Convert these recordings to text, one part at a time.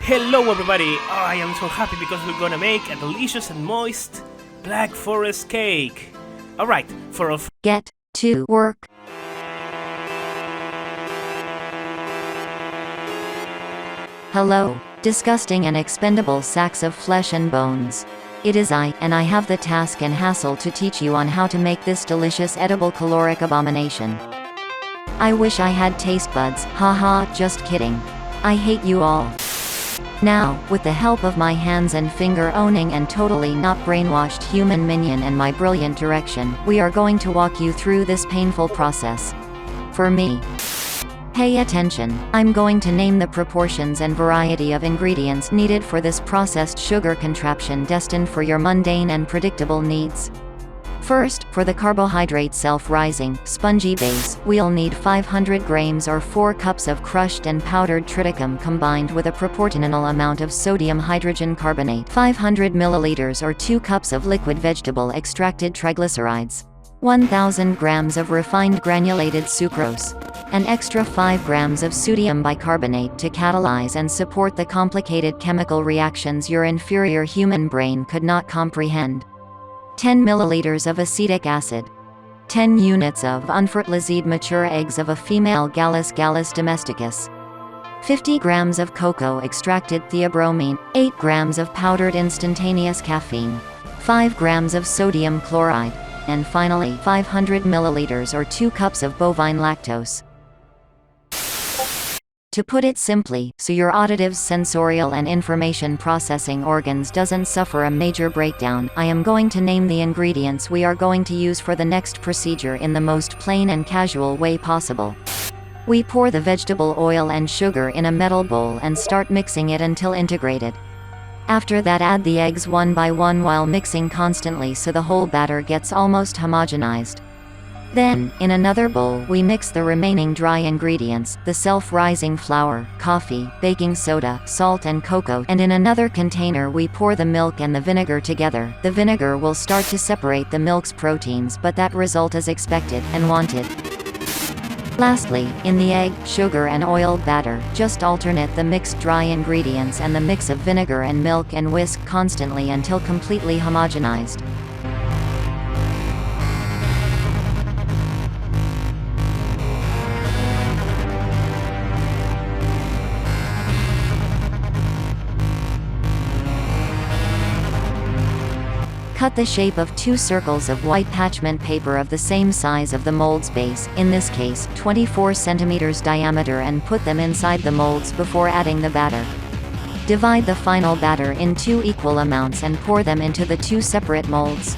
Hello everybody! I am so happy because we're gonna make a delicious and moist Black Forest cake. Alright, for a Get to work. Hello, disgusting and expendable sacks of flesh and bones. It is I, and I have the task and hassle to teach you on how to make this delicious edible caloric abomination. I wish I had taste buds, haha, just kidding. I hate you all. Now, with the help of my hands and finger-owning and totally not brainwashed human minion and my brilliant direction, we are going to walk you through this painful process. For me. Pay attention, I'm going to name the proportions and variety of ingredients needed for this processed sugar contraption destined for your mundane and predictable needs. First, for the carbohydrate self-rising, spongy base, we'll need 500 grams or 4 cups of crushed and powdered triticum combined with a proportional amount of sodium hydrogen carbonate, 500 milliliters or 2 cups of liquid vegetable extracted triglycerides, 1000 grams of refined granulated sucrose, an extra 5 grams of sodium bicarbonate to catalyze and support the complicated chemical reactions your inferior human brain could not comprehend. 10 milliliters of acetic acid, 10 units of unfertilized mature eggs of a female Gallus domesticus, 50 grams of cocoa extracted theobromine, 8 grams of powdered instantaneous caffeine, 5 grams of sodium chloride, and finally 500 milliliters or 2 cups of bovine lactose. To put it simply, so your auditive's sensorial and information processing organs doesn't suffer a major breakdown, I am going to name the ingredients we are going to use for the next procedure in the most plain and casual way possible. We pour the vegetable oil and sugar in a metal bowl and start mixing it until integrated. After that, add the eggs one by one while mixing constantly so the whole batter gets almost homogenized. Then, in another bowl we mix the remaining dry ingredients, the self-rising flour, coffee, baking soda, salt and cocoa, and in another container we pour the milk and the vinegar together. The vinegar will start to separate the milk's proteins, but that result is expected, and wanted. Lastly, in the egg, sugar and oil batter, just alternate the mixed dry ingredients and the mix of vinegar and milk and whisk constantly until completely homogenized. Cut the shape of 2 circles of white parchment paper of the same size of the mold's base, in this case, 24 centimeters diameter, and put them inside the molds before adding the batter. Divide the final batter in 2 equal amounts and pour them into the 2 separate molds.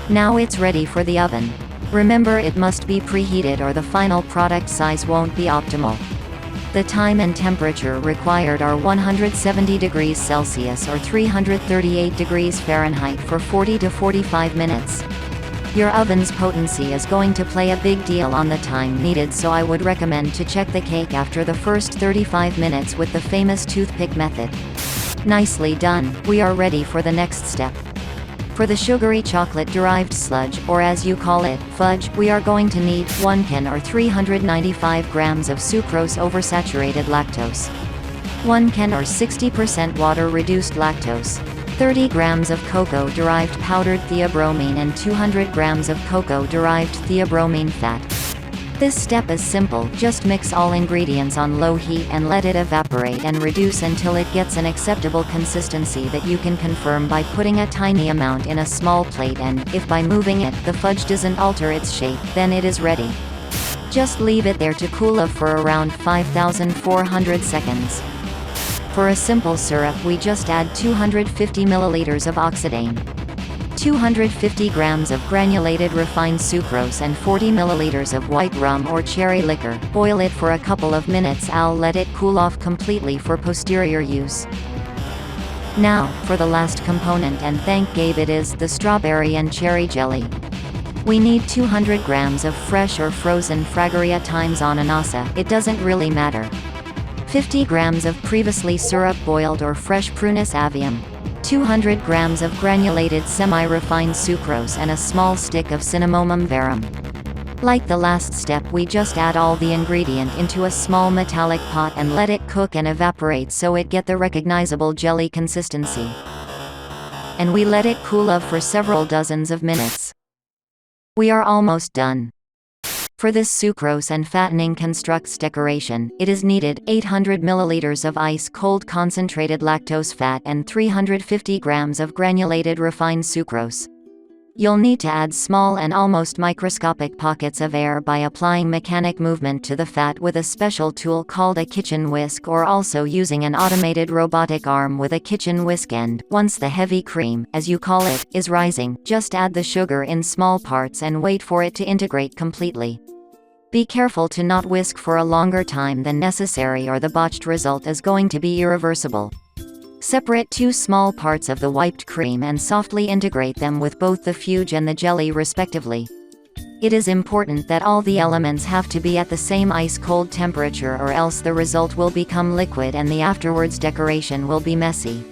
Now it's ready for the oven. Remember, it must be preheated or the final product size won't be optimal. The time and temperature required are 170 degrees Celsius or 338 degrees Fahrenheit for 40 to 45 minutes. Your oven's potency is going to play a big deal on the time needed, so I would recommend to check the cake after the first 35 minutes with the famous toothpick method. Nicely done, we are ready for the next step. For the sugary chocolate-derived sludge, or as you call it, fudge, we are going to need 1 can or 395 grams of sucrose oversaturated lactose, 1 can or 60% water-reduced lactose, 30 grams of cocoa-derived powdered theobromine and 200 grams of cocoa-derived theobromine fat. This step is simple, just mix all ingredients on low heat and let it evaporate and reduce until it gets an acceptable consistency that you can confirm by putting a tiny amount in a small plate, and, if by moving it, the fudge doesn't alter its shape, then it is ready. Just leave it there to cool off for around 5,400 seconds. For a simple syrup we just add 250 milliliters of oxidane, 250 grams of granulated refined sucrose and 40 milliliters of white rum or cherry liquor. Boil it for a couple of minutes. I'll let it cool off completely for posterior use. Now, for the last component, and thank Gabe it is, the strawberry and cherry jelly. We need 200 grams of fresh or frozen Fragaria times ananasa, it doesn't really matter. 50 grams of previously syrup-boiled or fresh Prunus avium, 200 grams of granulated semi-refined sucrose and a small stick of Cinnamomum verum. Like the last step, we just add all the ingredient into a small metallic pot and let it cook and evaporate so it get the recognizable jelly consistency. And we let it cool off for several dozens of minutes. We are almost done. For this sucrose and fattening constructs decoration, it is needed 800 milliliters of ice-cold concentrated lactose fat and 350 grams of granulated refined sucrose. You'll need to add small and almost microscopic pockets of air by applying mechanic movement to the fat with a special tool called a kitchen whisk, or also using an automated robotic arm with a kitchen whisk end. Once the heavy cream, as you call it, is rising, just add the sugar in small parts and wait for it to integrate completely. Be careful to not whisk for a longer time than necessary, or the botched result is going to be irreversible. Separate 2 small parts of the whipped cream and softly integrate them with both the fudge and the jelly respectively. It is important that all the elements have to be at the same ice-cold temperature, or else the result will become liquid and the afterwards decoration will be messy.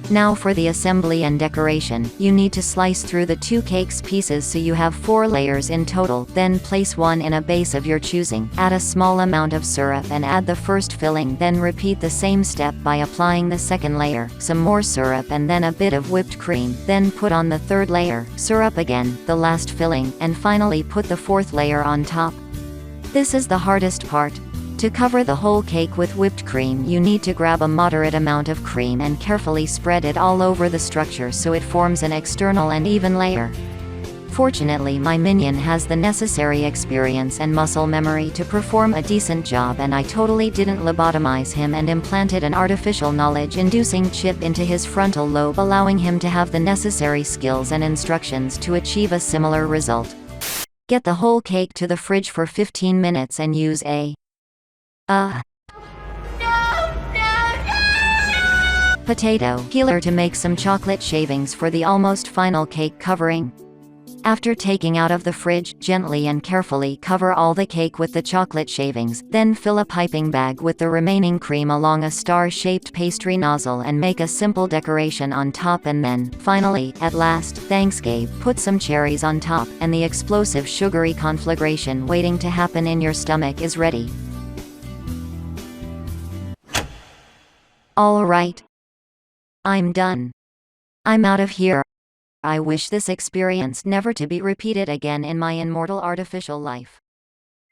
Now for the assembly and decoration, you need to slice through the 2 cakes pieces so you have 4 layers in total, then place one in a base of your choosing, add a small amount of syrup and add the first filling, then repeat the same step by applying the second layer, some more syrup and then a bit of whipped cream, then put on the third layer, syrup again, the last filling, and finally put the fourth layer on top. This is the hardest part. To cover the whole cake with whipped cream, you need to grab a moderate amount of cream and carefully spread it all over the structure so it forms an external and even layer. Fortunately, my minion has the necessary experience and muscle memory to perform a decent job, and I totally didn't lobotomize him and implanted an artificial knowledge-inducing chip into his frontal lobe, allowing him to have the necessary skills and instructions to achieve a similar result. Get the whole cake to the fridge for 15 minutes and use a potato peeler to make some chocolate shavings for the almost final cake covering. After taking out of the fridge, gently and carefully cover all the cake with the chocolate shavings, then fill a piping bag with the remaining cream along a star-shaped pastry nozzle and make a simple decoration on top, and then, finally, at last, Thanksgiving, put some cherries on top, and the explosive sugary conflagration waiting to happen in your stomach is ready. Alright. I'm done. I'm out of here. I wish this experience never to be repeated again in my immortal artificial life.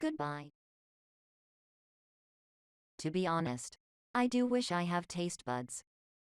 Goodbye. To be honest, I do wish I have taste buds.